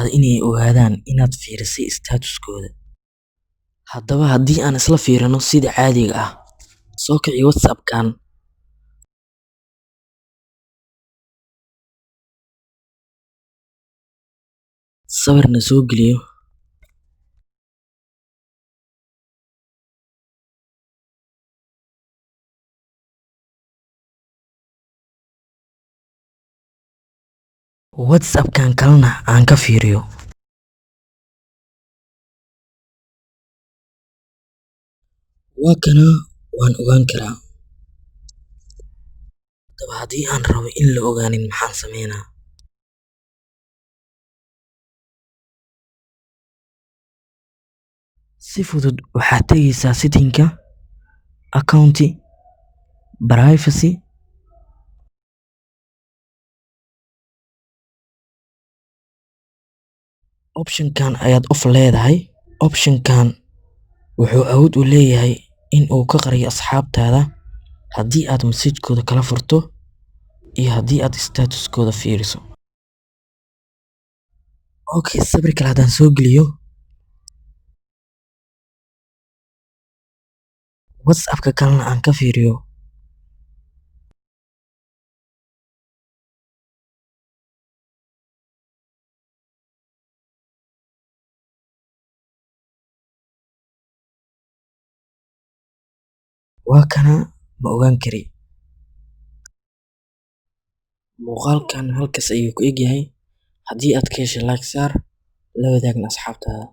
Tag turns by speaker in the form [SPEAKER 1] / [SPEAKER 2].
[SPEAKER 1] asxaabtaada inay ogaadaan inaad fiirisay statuskooda. Haddaba haddii aan isla fiirino sida caadiga ah, soo kici WhatsApp-kan, sawirna soo geliyo, WhatsApp-kan kalena aan ka fiiriyo. Waa kana waan ogaan karaa. Haddaba haddii aan rabo in la ogaanin maxaan sameynaa? Si fudud waxaad tegaysaa setting-ka, account, privacy, option-kan ayaad off leedahay. Option-kan wuxuu awood u leeyahay in uu ka qariyo asxaabtaada haddii aad message-kooda kala furto iyo haddii aad statuskooda fiiriso. Okay, sawir kale haddaan soo geliyo, WhatsApp-ka kalena aan ka fiiriyo. Waa kana ma ogaan kari. Muuqaalkan halkaas ayuu ku egyahay. Haddii aad ka heshay like saar, la wadaagna asxaabtaada.